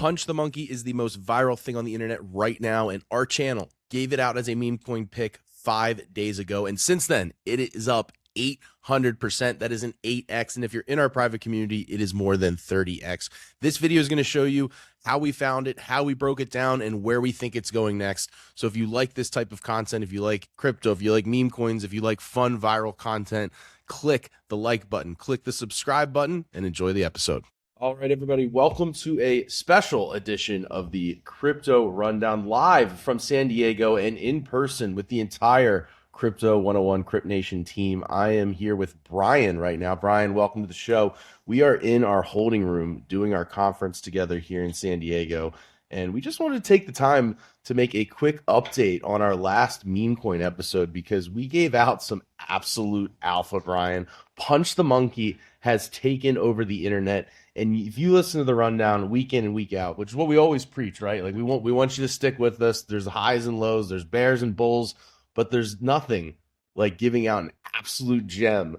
Punch the Monkey is the most viral thing on the internet right now, and our channel gave it out as a meme coin pick 5 days ago. And since then, it is up 800%. That is an 8x. And if you're in our private community, it is more than 30x. This video is going to show you how we found it, how we broke it down, and where we think it's going next. So if you like this type of content, if you like crypto, if you like meme coins, if you like fun viral content, click the like button, click the subscribe button, and enjoy the episode. All right, everybody, welcome to a special edition of the Crypto Rundown, live from San Diego and in person with the entire Crypto 101 Crypt Nation team. I am here with Brian right now. Brian, welcome to the show. We are in our holding room doing our conference together here in San Diego, and we just wanted to take the time to make a quick update on our last meme coin episode because we gave out some absolute alpha, Brian. Punch the Monkey has taken over the internet. And if you listen to the rundown week in and week out, which is what we always preach, right? Like we want you to stick with us. There's highs and lows, there's bears and bulls, but there's nothing like giving out an absolute gem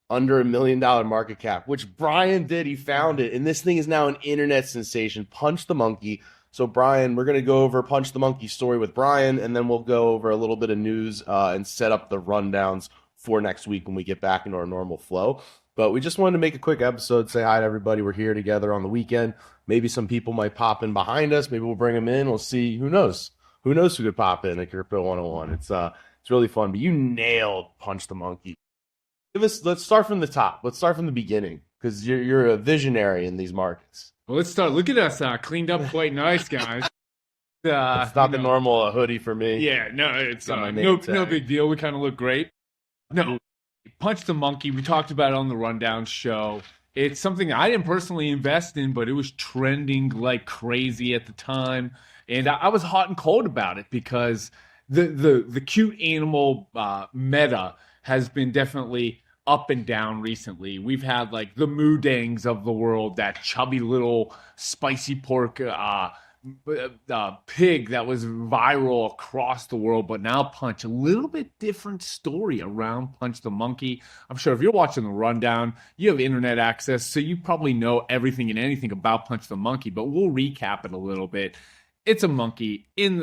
under $1 million market cap, which Brian did. He found it, and this thing is now an internet sensation. Punch the Monkey. So Brian, we're gonna go over Punch the Monkey story with Brian, and then we'll go over a little bit of news and set up the rundowns for next week when we get back into our normal flow. But we just wanted to make a quick episode, say hi to everybody. We're here together on the weekend. Maybe some people might pop in behind us. Maybe we'll bring them in. We'll see. Who knows? Who knows who could pop in at Crypto 101? It's really fun. But you nailed Punch the Monkey. Let's start from the top. Let's start from the beginning because you're a visionary in these markets. Well, let's start. Look at us, cleaned up quite nice, guys. It's not the normal hoodie for me. Yeah, no, it's no big deal. We kind of look great. No. Punch the Monkey, we talked about it on the Rundown show. It's something I didn't personally invest in, but it was trending like crazy at the time. And I was hot and cold about it because the cute animal meta has been definitely up and down recently. We've had like the Moodangs of the world, that chubby little spicy pork pig that was viral across the world, but now Punch, a little bit different story around Punch the Monkey. I'm sure if you're watching the Rundown, you have internet access, so you probably know everything and anything about Punch the Monkey, but we'll recap it a little bit. It's a monkey in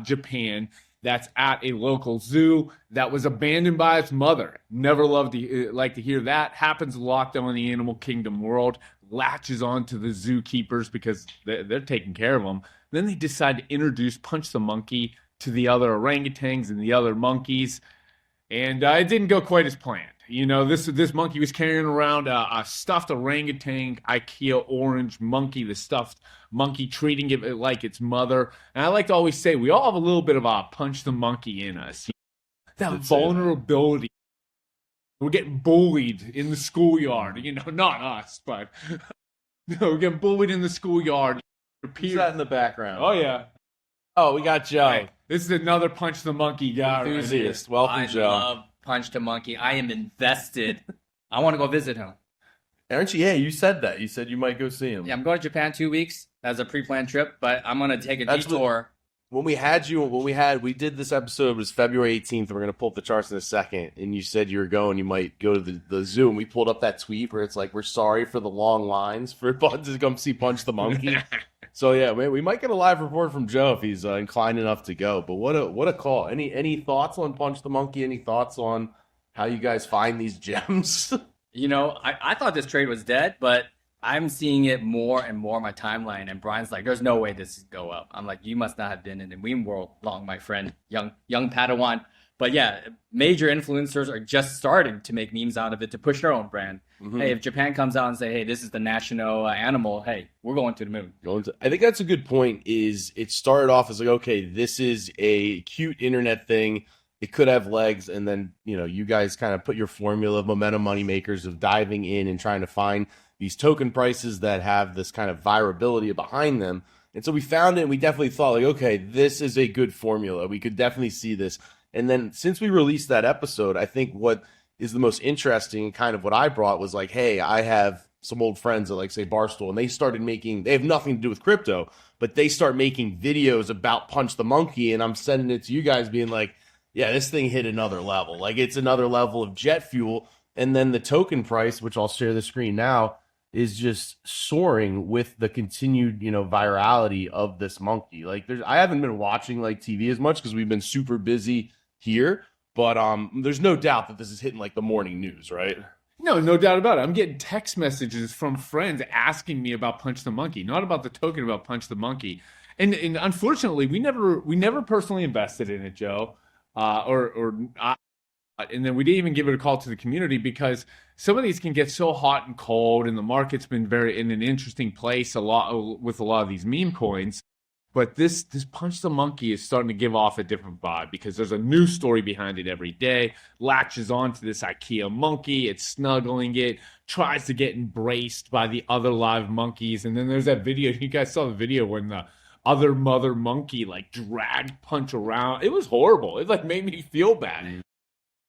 Japan that's at a local zoo that was abandoned by its mother. Never like to hear that. Happens a lot though in the animal kingdom world. Latches on to the zookeepers because they're taking care of them. Then they decide to introduce Punch the Monkey to the other orangutans and the other monkeys, and it didn't go quite as planned. You know, this monkey was carrying around a stuffed orangutan, IKEA orange monkey, the stuffed monkey, treating it like its mother. And I like to always say we all have a little bit of a Punch the Monkey in us. That vulnerability. We're getting bullied in the schoolyard, you know, not us, but we're getting bullied in the schoolyard. Who's that in the background? Oh, yeah. Oh, we got Joe. Hey, this is another Punch the Monkey guy. Enthusiast. Right. Welcome, Joe. I love Punch the Monkey. I am invested. I want to go visit him. Aren't you? Yeah, you said that. You said you might go see him. Yeah, I'm going to Japan 2 weeks. That's a pre-planned trip, but I'm going to take a detour. When we did this episode, it was February 18th. We're going to pull up the charts in a second. And you said you were going, you might go to the zoo. And we pulled up that tweet where it's like, we're sorry for the long lines for to come see Punch the Monkey. So, yeah, we might get a live report from Joe if he's inclined enough to go. But what a call. Any thoughts on Punch the Monkey? Any thoughts on how you guys find these gems? You know, I thought this trade was dead, but I'm seeing it more and more on my timeline, and Brian's like, there's no way this could go up. I'm like, you must not have been in the meme world long, my friend, young Padawan. But yeah, major influencers are just starting to make memes out of it to push their own brand. Mm-hmm. Hey, if Japan comes out and say, hey, this is the national animal, hey, we're going to the moon. I think that's a good point. Is it started off as like, okay, this is a cute internet thing. It could have legs, and then, you know, you guys kind of put your formula of momentum money makers of diving in and trying to find these token prices that have this kind of virability behind them. And so we found it, and we definitely thought, like, okay, this is a good formula. We could definitely see this. And then since we released that episode, I think what is the most interesting and kind of what I brought was like, hey, I have some old friends at, like, say, Barstool, and they have nothing to do with crypto, but they start making videos about Punch the Monkey, and I'm sending it to you guys being like, yeah, this thing hit another level. Like, it's another level of jet fuel. And then the token price, which I'll share the screen now, is just soaring with the continued, virality of this monkey. Like I haven't been watching like TV as much because we've been super busy here, but there's no doubt that this is hitting like the morning news, right? No doubt about it. I'm getting text messages from friends asking me about Punch the Monkey, not about the token, about Punch the Monkey. And unfortunately, we never personally invested in it, Joe, and then we didn't even give it a call to the community because some of these can get so hot and cold, and the market's been very in an interesting place with a lot of these meme coins. But this Punch the Monkey is starting to give off a different vibe because there's a new story behind it every day. Latches onto this IKEA monkey, it's snuggling it, tries to get embraced by the other live monkeys, and then there's that video. You guys saw the video when the other mother monkey like dragged Punch around. It was horrible. It like made me feel bad.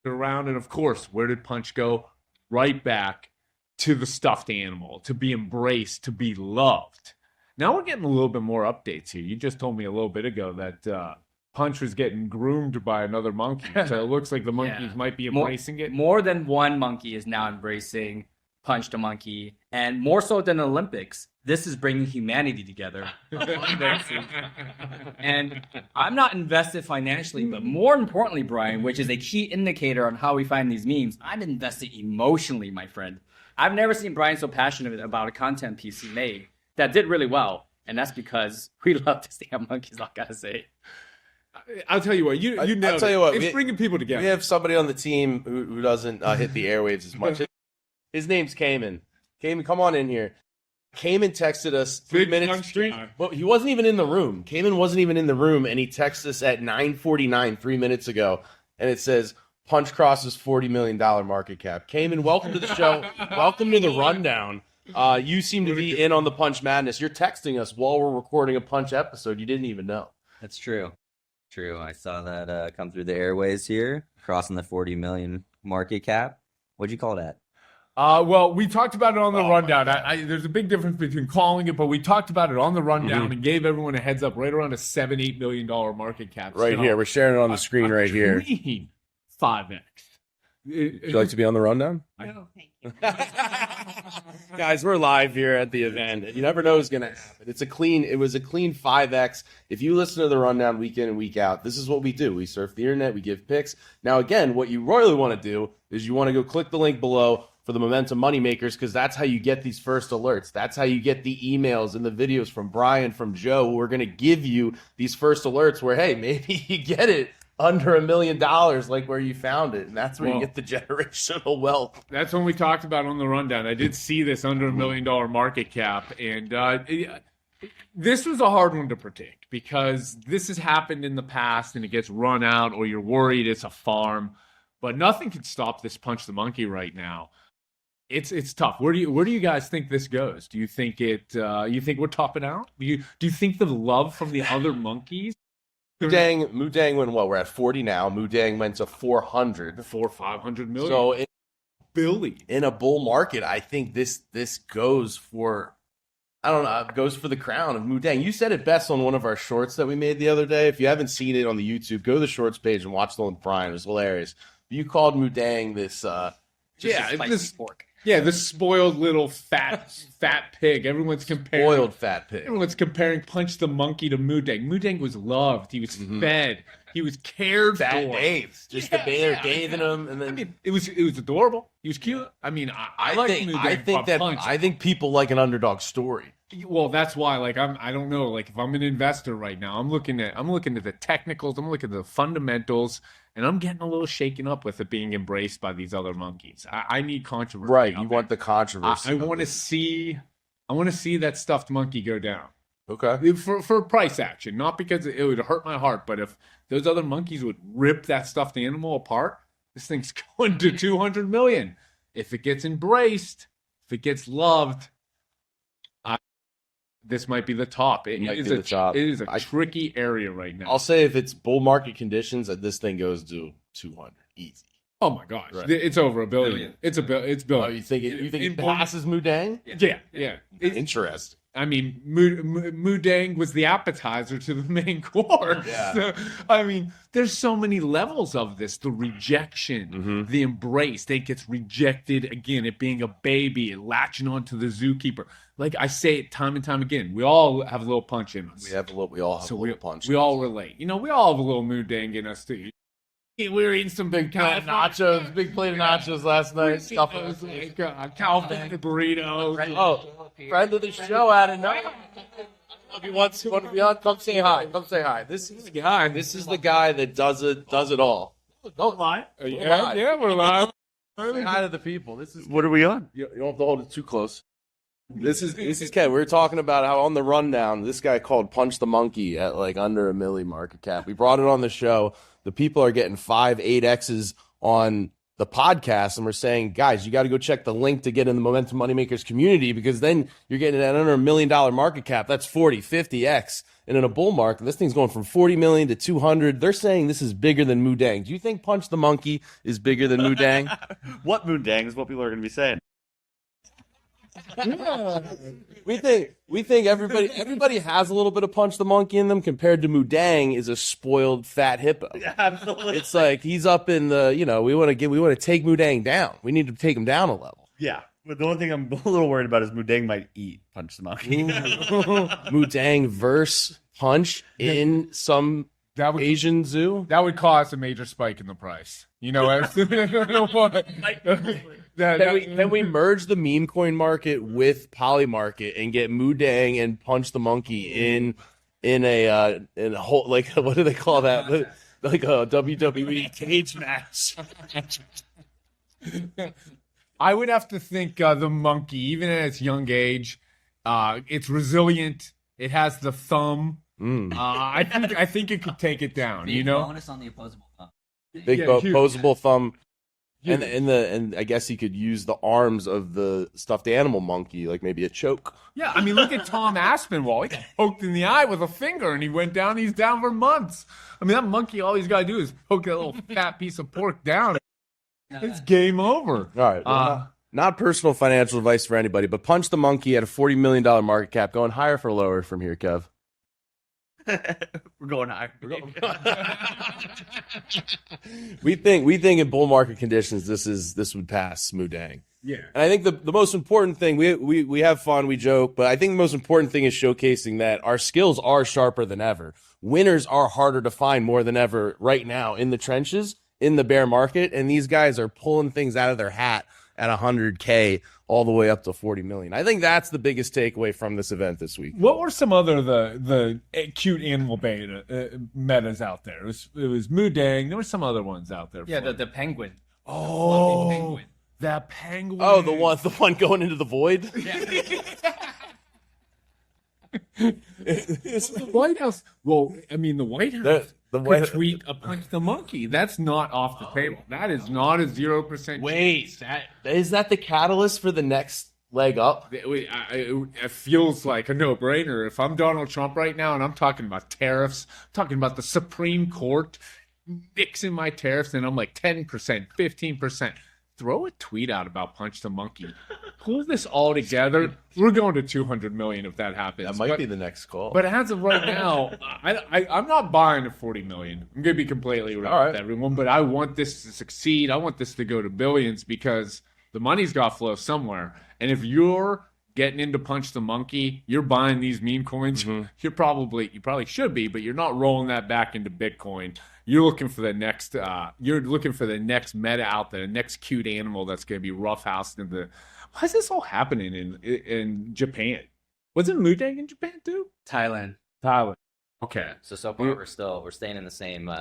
Around, and of course, where did Punch go? Right back to the stuffed animal, to be embraced, to be loved. Now we're getting a little bit more updates here. You just told me a little bit ago that Punch was getting groomed by another monkey, so it looks like the monkeys might be embracing it. More than one monkey is now embracing Punch the Monkey, and more so than the Olympics. This is bringing humanity together. And I'm not invested financially, but more importantly, Brian, which is a key indicator on how we find these memes, I'm invested emotionally, my friend. I've never seen Brian so passionate about a content piece he made that did really well, and that's because we love this damn monkeys, I gotta say. I'll tell you what, you know, I'll tell you what, it's bringing people together. We have somebody on the team who doesn't hit the airwaves as much. His name's Cayman. Cayman, come on in here. Cayman texted us 3 minutes. Well, he wasn't even in the room. Cayman wasn't even in the room, and he texted us at 9:49 3 minutes ago, and it says, Punch crosses $40 million market cap. Cayman, welcome to the show. Welcome to the rundown. You seem to be in on the Punch madness. You're texting us while we're recording a Punch episode. You didn't even know. That's true. True. I saw that come through the airways here, crossing the 40 million market cap. What'd you call that? Well, we talked about it on the rundown. There's a big difference between calling it, but we talked about it on the rundown and gave everyone a heads up right around a $7-8 million market cap. Right here. We're sharing it on the screen right here. 5X. Would you like to be on the rundown? No, thank you. Guys, we're live here at the event, and you never know what's going to happen. It was a clean 5X. If you listen to the rundown week in and week out, this is what we do. We surf the internet, we give picks. Now, again, what you really want to do is you want to go click the link below for the Momentum Moneymakers, because that's how you get these first alerts. That's how you get the emails and the videos from Brian, from Joe, who are going to give you these first alerts where, hey, maybe you get it under $1 million, like where you found it, and that's where you get the generational wealth. That's when we talked about on the rundown. I did see this under $1 million market cap, and this was a hard one to predict because this has happened in the past, and it gets run out, or you're worried it's a farm. But nothing can stop this Punch the Monkey right now. It's tough. Where do you guys think this goes? Do you think you think we're topping out? Do you think the love from the other monkeys? Mudang went what? We're at 40 now. Mudang went to 400. 500 million. So Billy. In a bull market, I think this goes for, I don't know, goes for the crown of Mudang. You said it best on one of our shorts that we made the other day. If you haven't seen it on the YouTube, go to the shorts page and watch the one with Brian. It was hilarious. You called Mudang this Pork. Yeah, this spoiled little fat pig. Everyone's comparing spoiled fat pig. Everyone's comparing Punch the Monkey to Mudang. Mudang was loved. He was fed. He was cared for. Babes. Just the bear bathing him, and then I mean, it was adorable. He was cute. I mean, I like Mudang. I think people like an underdog story. Well, that's why. Like, I don't know. Like, if I'm an investor right now, I'm looking at the technicals. I'm looking at the fundamentals. And I'm getting a little shaken up with it being embraced by these other monkeys. I need controversy. Right, you want the controversy. I want to see that stuffed monkey go down. Okay. For price action, not because it would hurt my heart, but if those other monkeys would rip that stuffed animal apart, this thing's going to 200 million. If it gets embraced, if it gets loved, this might be the top. It is a tricky area right now. I'll say if it's bull market conditions, that this thing goes to 200 easy. Oh my gosh, right. It's over $1 billion. It's billion. Oh, you think it passes Mudang? Yeah. Interesting. I mean, Mudang was the appetizer to the main course. Yeah. So, I mean, there's so many levels of this. The rejection, the embrace. It gets rejected again. It being a baby, it latching onto the zookeeper. Like I say it time and time again. We all have a little punch in us. We all have a little punch. We all relate. You know, we all have a little Mudang in us too. We were eating some big nachos, big plate of nachos last night. California burritos. Oh, friend of the show out of nowhere. If you want to be on, come say hi. Come say hi. This is the guy that does it all. Don't lie. Yeah, we're live. Say hi to the people. This is What are we on? you don't have to hold it too close. This is Ken. We were talking about how on the rundown, this guy called Punch the Monkey at like under $1 million market cap. We brought it on the show. The people are getting 5, 8Xs on the podcast, and we're saying, guys, you got to go check the link to get in the Momentum Moneymakers community, because then you're getting it at under $1 million market cap. That's 40, 50X. And in a bull market, this thing's going from 40 million to 200. They're saying this is bigger than Mudang. Do you think Punch the Monkey is bigger than Mudang? What Moondang is what people are going to be saying. We think everybody has a little bit of Punch the Monkey in them, compared to Mudang is a spoiled fat hippo. Yeah, absolutely. It's like he's up in the, we want to take Mudang down. We need to take him down a level. Yeah, but the only thing I'm a little worried about is Mudang might eat Punch the Monkey. Mudang versus Punch in some Asian zoo. That would cause a major spike in the price. You know, Can we merge the meme coin market with Poly market and get Mudang and Punch the Monkey in a whole, like, what do they call that? Like a WWE cage match. I would have to think the monkey, even at its young age, it's resilient. It has the thumb. I think it could take it down. Big bonus on the opposable thumb. Big opposable thumb. And I guess he could use the arms of the stuffed animal monkey, like maybe a choke. Yeah, I mean, look at Tom Aspinwall. He got poked in the eye with a finger, and he went down. He's down for months. I mean, that monkey, all he's got to do is poke that little fat piece of pork down. It's game over. All right. Well, not personal financial advice for anybody, but Punch the Monkey at a $40 million market cap, going higher for lower from here, Kev. We're going higher. We think in bull market conditions this would pass Mudang. Yeah. And I think the most important thing, we have fun, we joke, but I think the most important thing is showcasing that our skills are sharper than ever. Winners are harder to find more than ever right now in the trenches, in the bear market, and these guys are pulling things out of their hat at 100K all the way up to 40 million. I think that's the biggest takeaway from this event this week. What were some other the cute animal metas out there? It was Mudang. There were some other ones out there. Yeah, the penguin. Oh, penguin. That penguin. Oh, the one going into the void? The White House. Well, I mean, the White House could tweet a Punch the Monkey. That's not off the table. That is not a 0%. Wait, is that the catalyst for the next leg up? It feels like a no-brainer. If I'm Donald Trump right now and I'm talking about tariffs, talking about the Supreme Court fixing my tariffs, and I'm like 10%, 15%. Throw a tweet out about Punch the Monkey. Pull this all together. We're going to 200 million if that happens. That might be the next call. But as of right now, I'm not buying a 40 million. I'm going to be completely right with everyone, but I want this to succeed. I want this to go to billions, because the money's got to flow somewhere. And if you're getting into Punch the Monkey, you're buying these meme coins, you probably should be, but you're not rolling that back into Bitcoin. You're looking for the next meta out there, the next cute animal that's going to be roughhoused into. Why is this all happening in Japan? Wasn't Mudang in Japan too? Thailand. Okay. So far we're staying in the same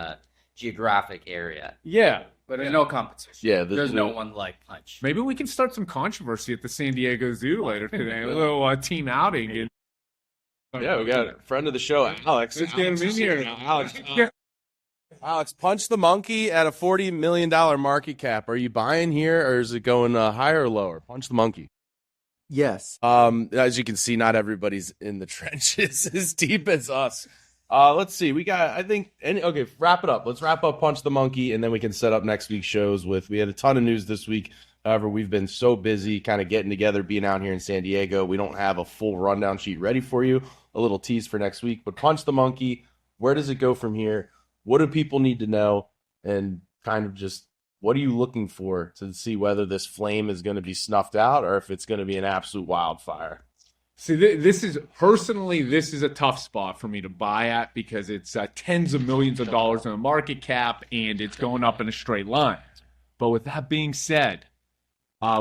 geographic area. Yeah. But there's no competition. Yeah, there's no one like Punch. Maybe we can start some controversy at the San Diego Zoo later today. A little team outing. Yeah, we got a friend of the show, Alex. Let's get him in here. Alex, Punch the Monkey at a $40 million market cap. Are you buying here, or is it going higher or lower? Punch the Monkey. Yes. As you can see, not everybody's in the trenches as deep as us. Let's see. We got, I think, wrap it up. Let's wrap up Punch the Monkey, and then we can set up next week's shows with. We had a ton of news this week However, we've been so busy kind of getting together, being out here in San Diego. We don't have a full rundown sheet ready for you. A little tease for next week. But Punch the Monkey, where does it go from here? What do people need to know? And kind of just what are you looking for to see whether this flame is going to be snuffed out or if it's going to be an absolute wildfire? See, this is a tough spot for me to buy at because it's tens of millions of dollars in a market cap and it's going up in a straight line. But with that being said,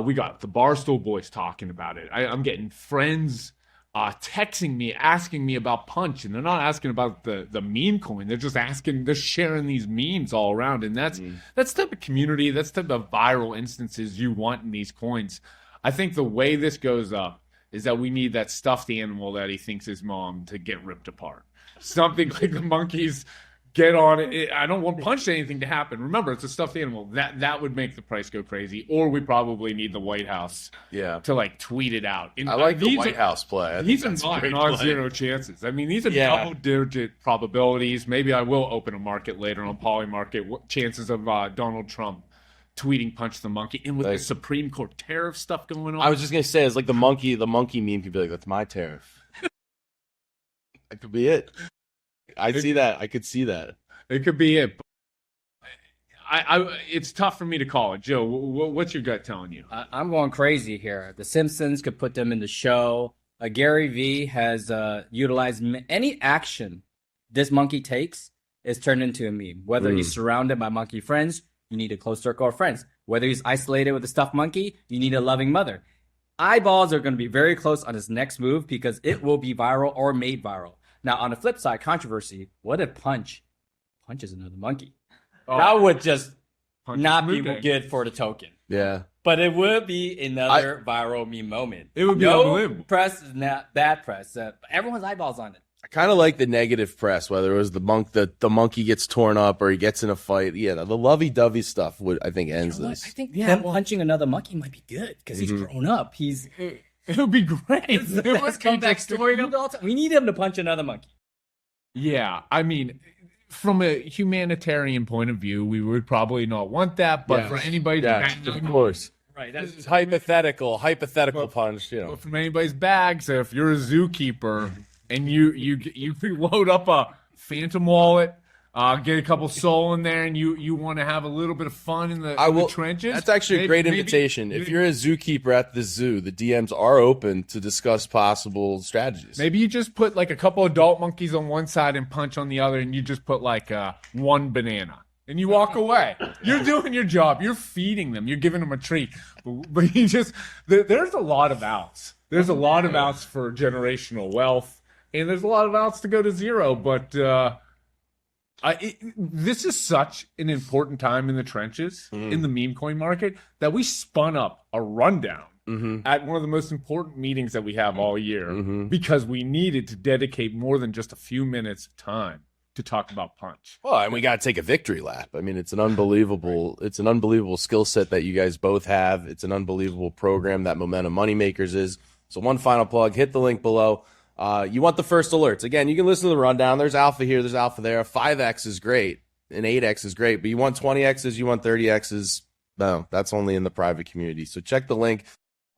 we got the Barstool boys talking about it. I'm getting friends texting me, asking me about Punch, and they're not asking about the meme coin. They're just sharing these memes all around, and that's the type of community, that's the type of viral instances you want in these coins. I think the way this goes up is that we need that stuffed animal that he thinks is mom to get ripped apart. Something like the monkeys get on it. I don't want Punch anything to happen. Remember, it's a stuffed animal. That would make the price go crazy. Or we probably need the White House to like tweet it out. And I like the White House play. These are not non-zero chances. I mean, these are double-digit probabilities. Maybe I will open a market later on Polymarket. What chances of Donald Trump tweeting Punch the Monkey? And with the Supreme Court tariff stuff going on. I was just going to say, it's like the monkey meme could be like, that's my tariff. That could be it. I see that. I could see that. It could be it. It's tough for me to call it. Joe, what's your gut telling you? I'm going crazy here. The Simpsons could put them in the show. Gary Vee has utilized any action this monkey takes is turned into a meme. Whether he's surrounded by monkey friends, you need a close circle of friends. Whether he's isolated with a stuffed monkey, you need a loving mother. Eyeballs are going to be very close on his next move because it will be viral or made viral. Now, on the flip side, controversy, what if Punch punches another monkey? That would just not be good for the token. Yeah. But it would be another viral meme moment. It would be unbelievable. Press is not bad press. Everyone's eyeballs on it. I kind of like the negative press, whether it was the monkey gets torn up or he gets in a fight. Yeah, the lovey-dovey stuff I think ends this. I think him punching another monkey might be good because he's grown up. It would be great. It's the best comeback story of all time. We need him to punch another monkey. Yeah, I mean, from a humanitarian point of view, we would probably not want that. But for anybody, of course, right? This is hypothetical punch. You know, but from anybody's bag. So if you're a zookeeper and you load up a phantom wallet, get a couple soul in there, and you want to have a little bit of fun in the trenches. That's actually a great invitation. If you're a zookeeper at the zoo, the DMs are open to discuss possible strategies. Maybe you just put like a couple adult monkeys on one side and Punch on the other, and you just put like one banana. And you walk away. You're doing your job. You're feeding them. You're giving them a treat. But there's a lot of outs. There's a lot of outs for generational wealth. And there's a lot of outs to go to zero. But this is such an important time in the trenches, in the meme coin market, that we spun up a rundown at one of the most important meetings that we have all year because we needed to dedicate more than just a few minutes of time to talk about Punch. Well, and we got to take a victory lap. I mean, it's an unbelievable skill set that you guys both have. It's an unbelievable program that Momentum Moneymakers is. So one final plug, hit the link below. You want the first alerts. Again, you can listen to the rundown. There's alpha here, there's alpha there. 5X is great, and 8X is great, but you want 20Xs, you want 30Xs. No, that's only in the private community. So check the link.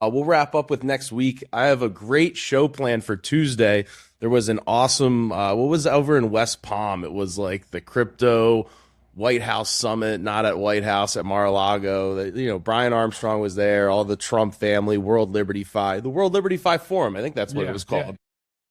We'll wrap up with next week. I have a great show planned for Tuesday. There was an awesome, what was over in West Palm? It was like the crypto White House summit, not at White House, at Mar-a-Lago. Brian Armstrong was there, all the Trump family, World Liberty Fi, the World Liberty Fi Forum. I think that's what it was called. Yeah.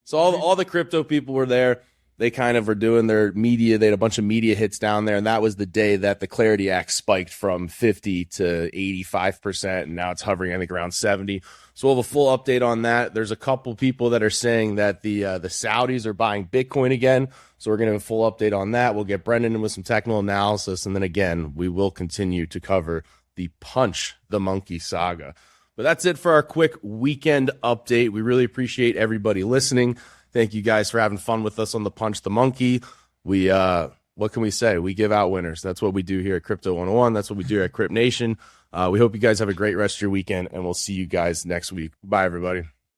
So all the crypto people were there. They kind of were doing their media. They had a bunch of media hits down there, and that was the day that the Clarity Act spiked from 50 to 85%, and now it's hovering, I think, around 70. So we'll have a full update on that. There's a couple people that are saying that the Saudis are buying Bitcoin again, so we're going to have a full update on that. We'll get Brendan in with some technical analysis, and then again, we will continue to cover the Punch the Monkey saga. But that's it for our quick weekend update. We really appreciate everybody listening. Thank you guys for having fun with us on the Punch the Monkey. We, what can we say? We give out winners. That's what we do here at Crypto 101. That's what we do at Crypt Nation. We hope you guys have a great rest of your weekend, and we'll see you guys next week. Bye, everybody.